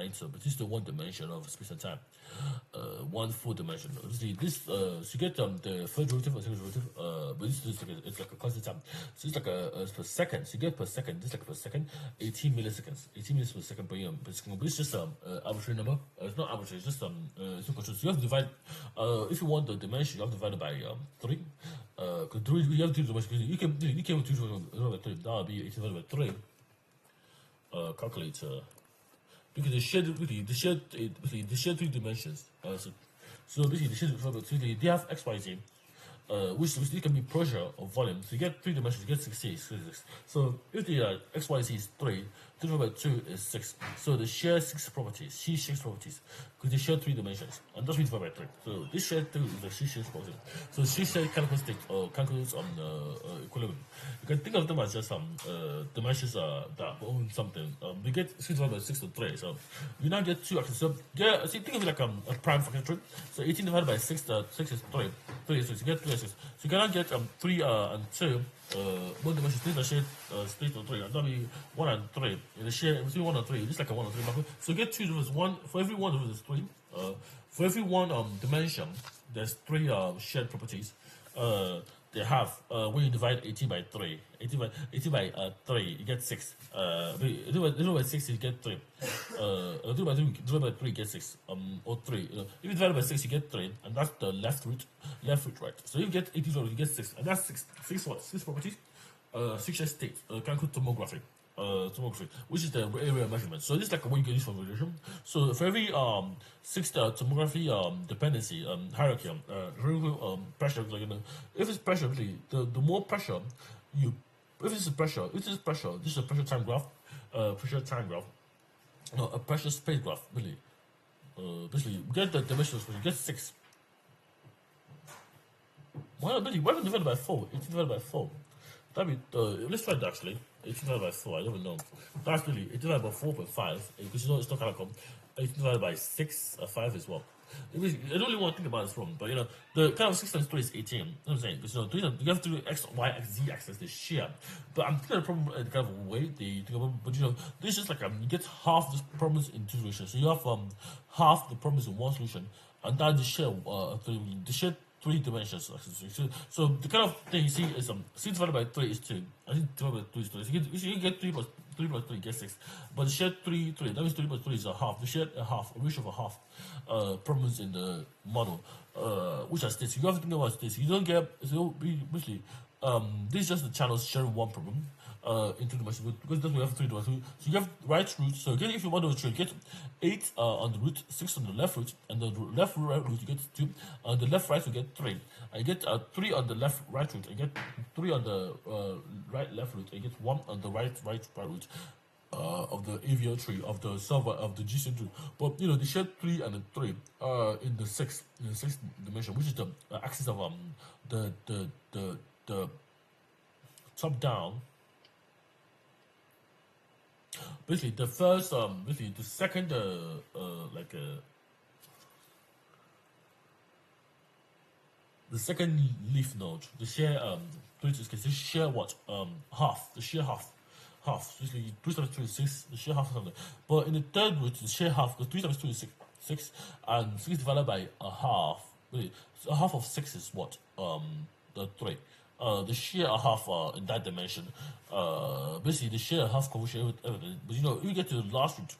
later, but this is the one dimension of space and time. One full dimension. Obviously, this so you get the first derivative and second derivative, but this is like it's like a constant time. So it's like a per second. So you get per second. This is like per second, 18 milliseconds, 18 minutes per second per year. But it's just arbitrary number. It's not arbitrary. It's just it's equal to. So you have to divide. If you want the dimension, you have to divide it by 3. Because you have to do the dimension. You can do 2 divided by 3. That would be 18 divided by 3. Calculator. Because the shared 3 dimensions. So basically the shared they have x, y, z, which can be pressure or volume. So you get 3 dimensions, you get 6. So if the x, y, z is 3, 3 divided by 2 is 6. So they share 6 properties, C6 properties, because they share 3 dimensions, and that's 3 divided by 3. So this shared 3 is the C6 property. So C6 calculus state or calculus on equilibrium. You can think of them as just dimensions that own something. We get 6 divided by 6 to 3. So you now get 2 axes. So yeah, see, think of it like a prime factor. So 18 divided by 6, 6 is 3. 3 is 6. You get 3 axes. So you can now get 3 and 2. One dimension, 3 that share state of 3, and that'll be 1 and 3. In the share between 1 and 3, just like a 1 and 3 marker. So you get 2 divisions, 1 for every 1 division is 3. For every one dimension, there's 3 shared properties. They have when you divide 18 by 3, 18 by 3, you get 6. Divided by 6, you get 3. Divided by 3, you get 6. Or 3. If you divide by 6, you get 3, and that's the left root, right. So if you get 18, you get 6, and that's 6 what? 6 properties. 6 shared states. Calculate tomography. Which is the area measurement. So this is like what you can use for visualization. So for every 6 tomography dependency hierarchy, pressure, like, if it's pressure, really, the more pressure you, if this is pressure, this is a pressure time graph, a pressure space graph, really. Basically, you get the dimensions, you get 6. Why not divided by 4? 18 divided by 4. That'd be, let's try that actually. 18 divided by 4, I don't even know. That's really 18 divided by 4.5, because it's not calculum. 18 divided by 6, 5 as well. I don't really want to think about this problem, but the kind of 6 times 3 is 18. You know what I'm saying? Because you have to do x, y, x, z axis, the shear. But I'm thinking of the problem in kind of a way but this is just like you get half the problems in 2 solutions. So you have half the problems in 1 solution, and then the share 3 dimensions. So the kind of thing you see is 6 divided by 3 is 2. I think divided by 2 is 2. So you get 3 plus 3 you get 6. But the shared 3, that means 3 plus 3 is a half. The shared a half, a ratio of a half problems in the model, which are states. You have to think about states. You don't get, so basically, this is just the channels sharing 1 problem. Into the machine, because that's we have 3 doors. So you have right root. So again, if you model the tree, you get 8 on the root, 6 on the left root, and the left right root you get 2. On the left right you get 3. And you get 3 on the left right root. You get 3 on the right left root. And you get 1 on the right root. Of the AVL tree, of the solver, of the GC tree. But the shared 3 and the 3 are in the 6th dimension, which is the axis of the top down. Basically, the first, the second, the second leaf node, the share, the share what? Half, the share half. So it's like 3 times 2 is 6, the share half is something. But in the third root, the share half, because 3 times 2 is 6, and 6 divided by a half. Really, so a half of 6 is what? The 3. The share a half in that dimension. Basically, the share a half coefficient everything. But if you get to the last root,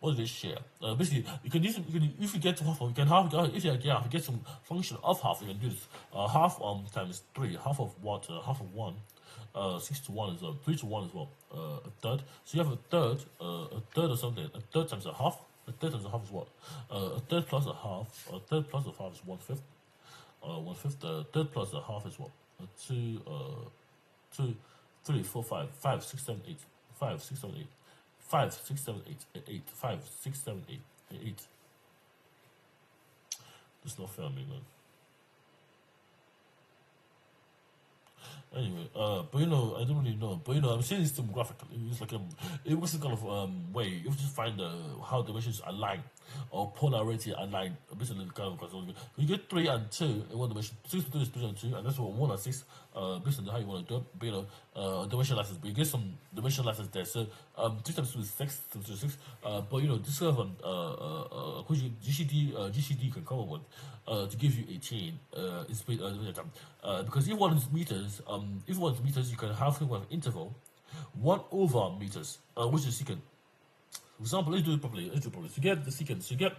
what is this share? Basically, you can if you get to half, you can half. If you get some function of half, you can do this. Half times 3, half of what? Half of 1. 6 to 1 is 3 to 1 as well. A third. So you have a third or something. A third times a half. A third times a half is what? A third plus a half. A third plus a half is 1/5. 1/5. A third plus a half is what? 2, 3, 4, 5, 5, 6, 7, 8, 5, 6, 7, 8, 5, 6, 7, 8, 8, 5, 6, 7, 8, 8. That's not fair, man. Anyway, but I don't really know. But I'm saying this demographically. It's like it was a kind of way. You have to find how dimensions align or polarity align based on the kind of control. You get 3 and 2 in one dimension. 6 to 2 is 3 and 2, and that's what 1 and 6 based on how you want to do it. But dimension license. But you get some dimension license there. So 3 times 2 is 6, 2 is 6. But you know, this kind of equation GCD can come up with to give you 18 is because if one is meters, you can have something like interval 1 over meters, which is secant. For example, let's do it properly. So you get the secant. So you get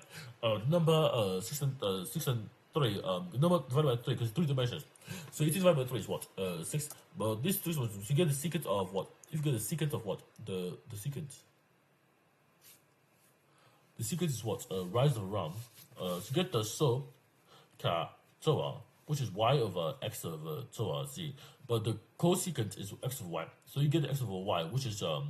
number 6 and 3. The number divided by 3 because 3 dimensions. So 18 divided by 3 is what? 6. But this 3 so you get the secant of what? If you get the secant of what? The secant. The secant is what? Rise of round. So you get the so ka toa, which is y over x over toa z. But the cosecant is x over y. So you get the x over y, which is the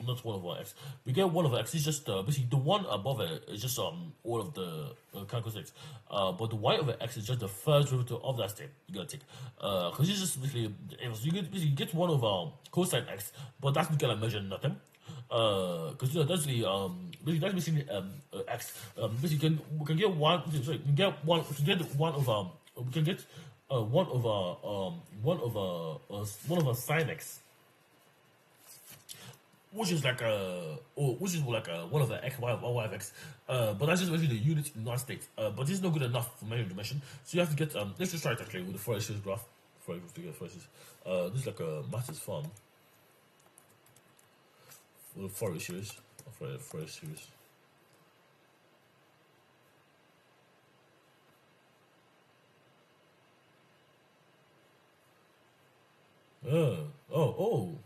not 1 over x. We get 1 over x is just basically the one above it is just all of the characteristics. But the y over x is just the first derivative of that step you gotta take. Because it's just basically so you get 1 over cosine x, but that's gonna measure nothing. Because you know that's basically x. Basically we can get 1. Sorry, we can get 1. We can get 1 over. We can get 1 over sine x, which is like which is like 1 over x y of x. But that's just basically the unit in non-state. But this is not good enough for measuring dimension. So you have to get let's just try it actually with the Fourier series graph. This is like a matrix form. With the Fourier series. Fourier series. Oh.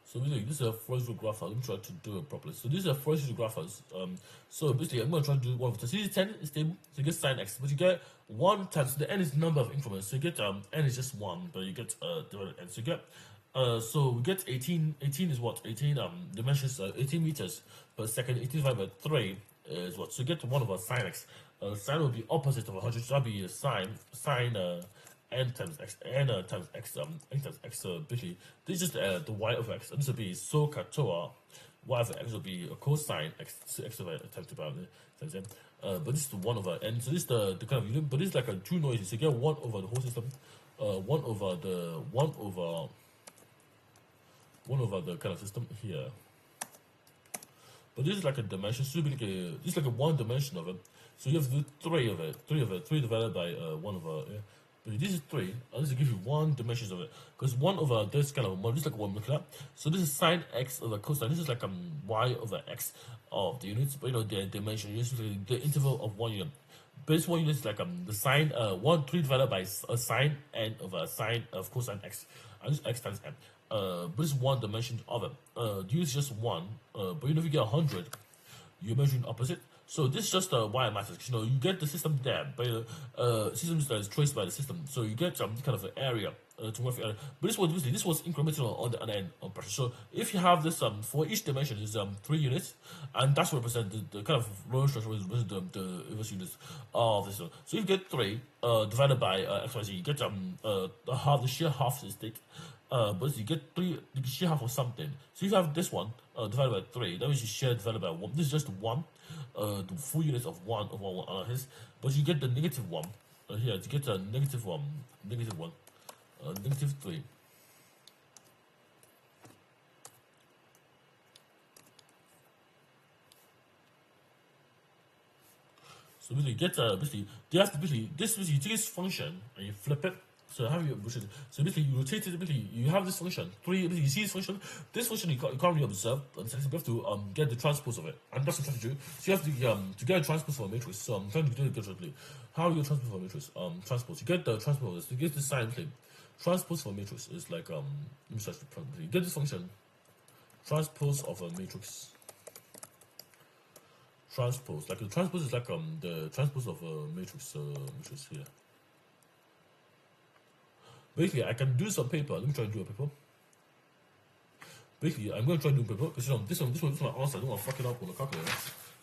So basically, this is a Fourier graph. Let me try to do it properly. So this is a Fourier graph. So basically, I'm going to try to do one of the. So this is 10 is stable. So you get sine x, but you get 1 times the n is the number of increments. So you get n is just 1, but you get divided n. So you get so we get 18. 18 is what? 18 dimensions 18 meters per second. 18 divided by 3 is what? So you get 1 over sine x. Sine will be opposite of 100. So that'll be sine n times x, n times x, n times x. Basically, this is just the y over x. And this will be so katoa. Y over x will be a cosine x, so x over times 2 times n. But this is the 1 over n. So this is the kind of unit. But this is like a two noises. So you get 1 over the whole system. 1 over the kind of system here. But this is like a dimension. So this is like a 1 dimension of it. So you have to do 3 of it. 3 divided by 1 over. Yeah. But this is 3, and this will give you 1 dimensions of it. Because 1 over this kind of 1, this is like 1 looking up. So this is sine x over cosine. This is like y over x of the units. But you know the dimension is the interval of 1 unit. But this 1 unit is like the sine 3 divided by a sine n over sine of cosine x. And this x times n. But this is 1 dimension of it. The unit is just 1. But you know if you get 100, you're measuring opposite. So this is just a wire matrix. You know, you get the system there, but system that is traced by the system. So you get some kind of an area to work area. But this was incremental on the other end of pressure. So if you have this for each dimension is 3 units, and that's what represents the kind of load structure represents the inverse units of this one. So if you get 3 divided by XYZ, you get the shear half is state. But you get 3, the shear half of something. So if you have this one divided by 3, that means you share divided by 1. This is just 1. The full units of 1 over 1 but you get the negative 1 here. You get a negative 1, negative 3. So basically, you get basically you have to basically you take this function and you flip it. So how you so basically you rotate it. Basically you have this function 3. You see this function. This function you can't really observe. You have to get the transpose of it, and that's what I'm trying to do. So you have to get a transpose for a matrix. So I'm trying to do it differently. How do you transpose for a matrix? Transpose. You get the transpose of this. You get the sign plane. Transpose for a matrix is like let me start to you get this function. Transpose of a matrix. Transpose like the transpose is like the transpose of a matrix. Matrix here. Basically, I can do some paper. Let me try to do a paper. Basically, I'm going to try to do a paper because this one my answer. I don't want to fuck it up on the calculator.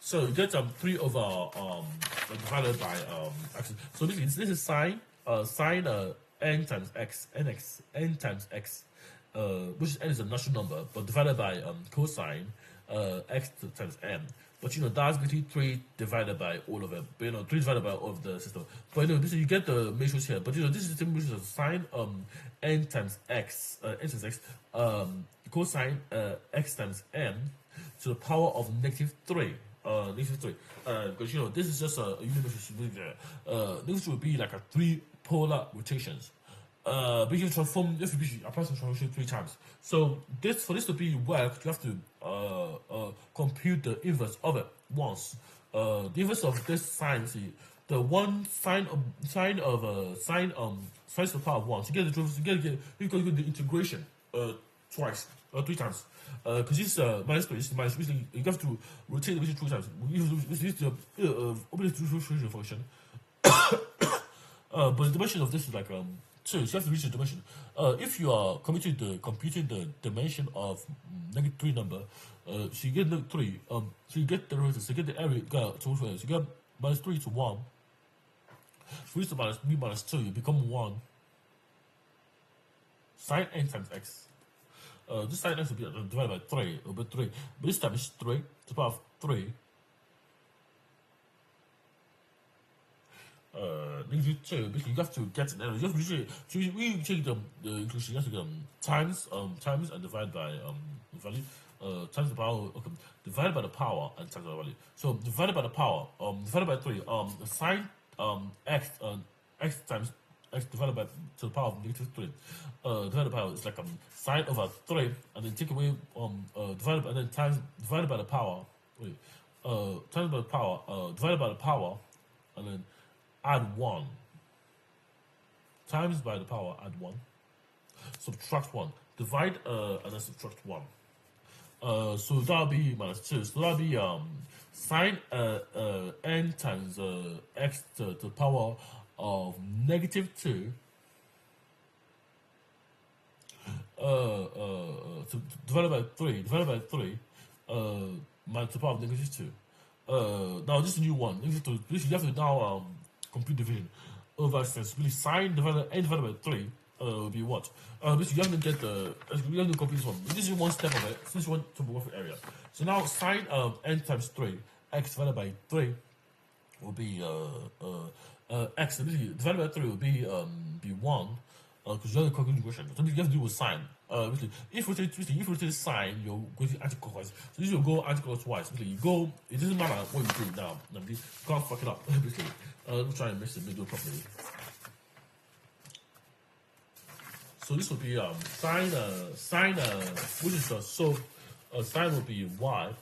So you get 3 over divided by x. So basically, this is sine n times x, n times x, which is n is a natural number, but divided by cosine x times n. But that's basically 3 divided by all of it. But 3 divided by all of the system. But this you get the ratios here. But this is the ratios of sine n times x cosine x times n to the power of negative 3. Because this is just a universal. This would be like a 3 polar rotations. But you can transform this would be apply some transformation 3 times. So for this to be work, you have to compute the inverse of it once. The inverse of this sine, see, the one sine to the power of 1. So you get you get the integration twice or 3 times. Because this is minus 3, this is minus 3. You have to rotate the 3 times. This is the function. But the dimension of this is like 2, so you have to reach the dimension. If you are computing the dimension of negative 3 number, so you get negative 3. So you get the derivative, so you get the area, so you get minus 3 to 1. 3 to minus b minus 2, you become 1. Sine n times x. This sine x will be divided by 3, over 3. But this time is 3 to the power of 3. Negative 2, because you have to get an error. You have to we take the inclusion, you have to get times and divide by value. Times the power, okay, divided by the power and times the value. So divided by the power, divided by 3, sine x times x divided by to the power of negative 3. Divided by power is like sine over 3, and then take away divided by, and then times divided by the power. Wait, times by the power, divided by the power, and then add 1. Times by the power, add 1. Subtract 1. Divide and then subtract 1. So that'll be minus 2. So that'll be sine n times x to the power of negative 2 divided by 3 minus the power of negative 2. Now this is a new one. This you have to now compute division over sensibility. Sine n divided by 3 will be what? Basically you have to get you have to complete this one. This is one step of it. This is one topographic area. So now sine n times 3 x divided by 3 will be x divided by 3 will be 1 because you have to calculate the equation. So you have to do with sine. If we take sine, you're going to anticlockwise. So this will go anticlockwise. You go. It doesn't matter what you do now. You can't fuck it up. Basically, let me try and mix the video properly. So this will be sine which is sine will be y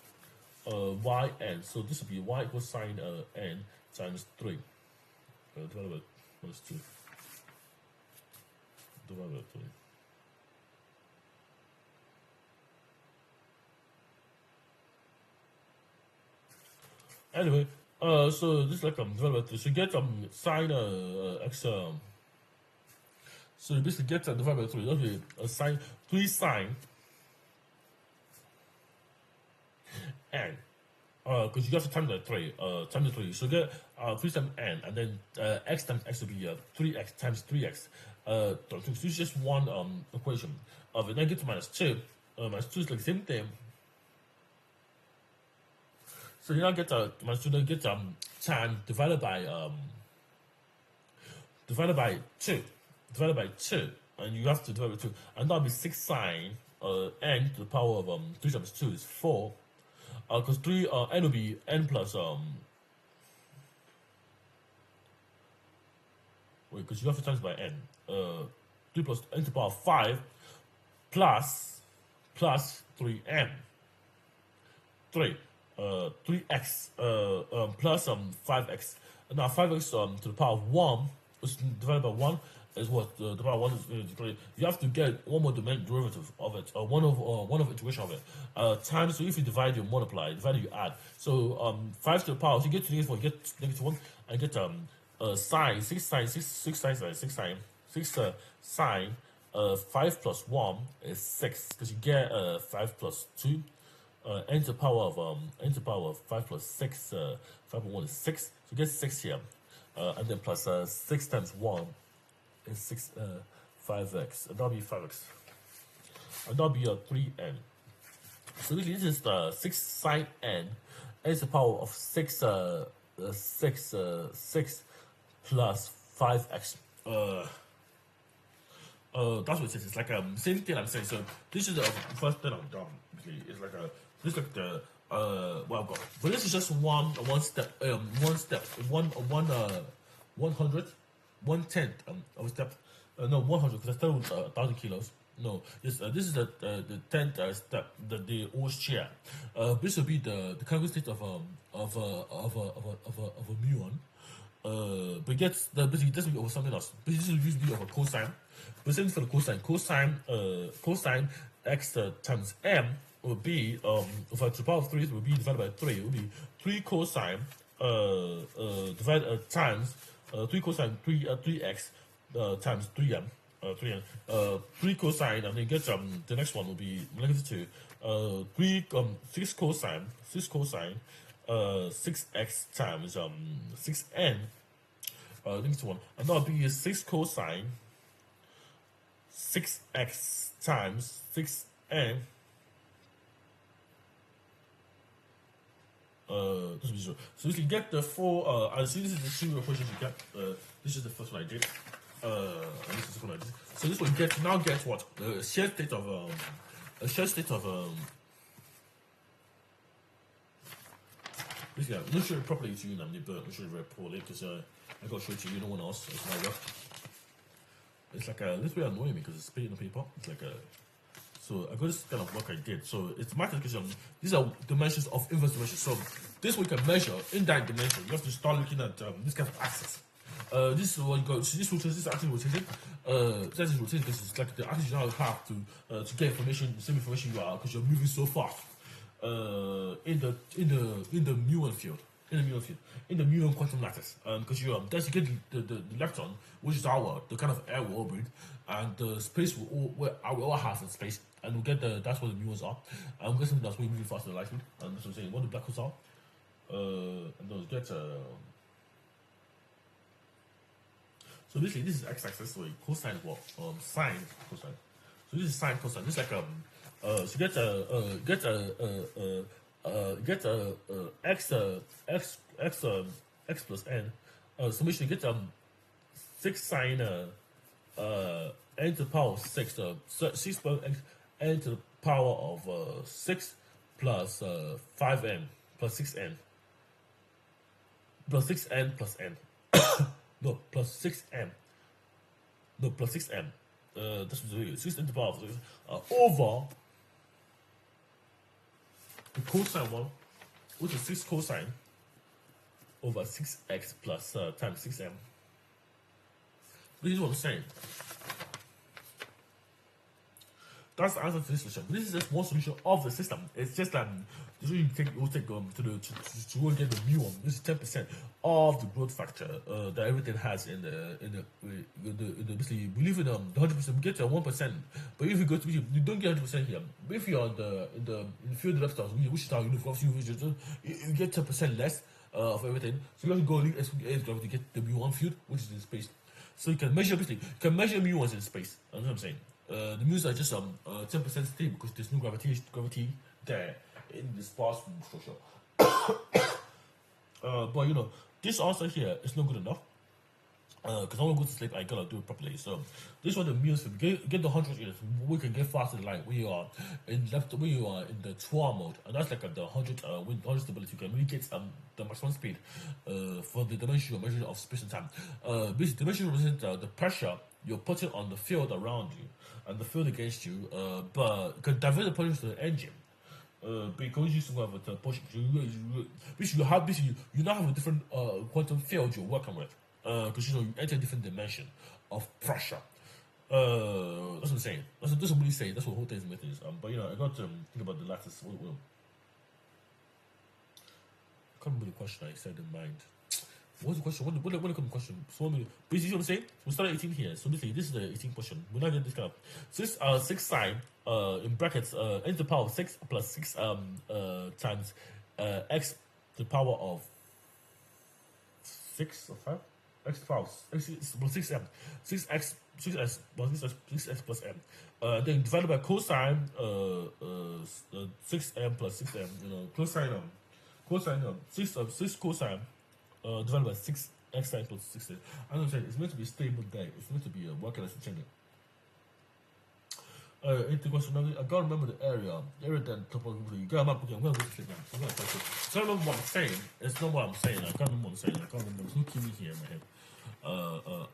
yn. So this will be y equals sine n times 3 divided by minus 2 divided by 3. Anyway, so this is like divided by 3. So you get sine x. So you basically get divided by 3. That'll be sine 3 sine n. Because you have to times by 3. Times 3. So you get 3 times n, and then x times x will be 3x times 3x. So it's just one equation of it. Then get to minus 2. Minus 2 is like the same thing. So you now get minus 2. Then get tan divided by 2. Divided by 2, and you have to divide by 2, and that'll be 6 sine n to the power of 3 times 2 is 4. Because 3 n will be n plus wait, because you have to times by n. 3 plus n to the power of 5 plus 3n. 3x plus 5x. And now 5x to the power of 1 is divided by 1 is what the power of 1 is. You have to get one more derivative of it, one of integration of it. Times. So if you divide, you multiply. Divide, you add. So 5 to the power. So you get to negative 1, you get negative 1, and get sine 6 sine 5 plus 1 is 6, because you get 5 plus 2. N to the power of 5 plus 6. 5 plus 1 is 6. So you get 6 here, and then plus 6 times 1 is 5x, and that'll be 5x, and that'll be 3n. So this is the 6 sine n n to the power of 6 plus 5x. That's what it says. It's like same thing I'm saying. So this is the first thing I've done. It's like this is like the what I've got. But this is just one step, 100, 1/10 of a step. No, 100 because I started with 1,000 kilos. No, this is the 10th step that they always share. This will be the chemical state of a muon. But basically this will be over something else. Basically this will usually be over cosine. But same for the cosine. Cosine x times m will be if I to the power of 3 it will be divided by 3. It will be 3 cosine divided times 3 cosine 3x times 3m. 3 cosine, and then get the next one will be negative 2. 6 cosine 6x times 6n. Next one, and that will be 6 cosine 6x times 6n. This will be 0. So you can get the 4. I see this is the 2 equations you get. This is the first one I did. This is the second one I did. So this one now get what? The shared state of basically, I'm not sure it properly to you, Namni, but I'm sure it very poorly because I got to show it to you, no one else. It's my work. It's like a little bit annoying me because it's spitting on paper. It's like a. So I got this kind of work I did. So it's matter because these are dimensions of inverse dimensions. So this we can measure in that dimension. You have to start looking at this kind of axis. This is what you got. So this actually rotated. This is rotated because it's like the axis you now have to get information, the same information you are because you're moving so fast. In the muon field, in the muon quantum lattice, because you then you get the electron, which is the kind of air we orbit, and the space we all have in space, and we get that's what the muons are. I'm guessing that's way moving faster than light speed, and that's what I'm saying. What the black holes are, and those get So basically, this is x-axis, so cosine is what? Sine cosine. So this is sine cosine. This is like so get x plus n. So we should get 6 sine n to the power of 6. 6 plus n to the power of 6 plus 5n plus 6n plus 6n plus n. No, plus 6m. No, plus 6m. That's what it is. 6 to the power of 6 over the cosine one, which is 6 cosine over 6x plus times 6m. This is what I'm saying. That's the answer to this solution. This is just one solution of the system. It's just that this you will take to get the muon. This is 10% of the growth factor that everything has in the basically we live in the 100%. We get to 1%, but if you go to you don't get 100% here. But if you're in the field of lifestyles, which is how you get 10% less of everything. So you have to go to get the muon field, which is in space. So you can measure muons in space. That's what I'm saying. The muons are just 10% stable because there's no gravity there in the sparse structure. But you know, this answer here is not good enough. Because I want to go to sleep, I gotta do it properly. So this is what the muons for get the 100 units. We can get faster than light when you are in the QUuamr mode, and that's like the 100 with 100 stability. You can really get the maximum speed for the dimensional measurement of space and time. Basically, dimension represents the pressure you're putting on the field around you and the field against you, but you can divert the pressure to the engine. Because you still have a push, you now have a different quantum field you're working with. Because you enter a different dimension of pressure. That's what I'm saying. That's what I'm really saying. That's what the whole thing is. But I got to think about the lattice. I can't remember the question I said in mind. What's the question? What the question? So basically, what I'm saying. We started 18 here. So basically, this is the 18 question. We're not getting this kind of 6 sine in brackets n to the power of 6 plus 6 times x to the power of 6 or 5. X plus 6m, 6x plus m. Then divided by cosine 6m plus 6m. Cosine cosine of 6 cosine divided by 6 x sine plus 6. As I said, it's meant to be stable there. It's meant to be working as a channel. It was I can't remember the area. The area that topography. You got a map. Okay, I'm going to go to it now. I'm going to type it. So I don't remember what I'm saying. It's not what I'm saying. I can't remember what I'm saying. I can't remember. There's no QE here in my head.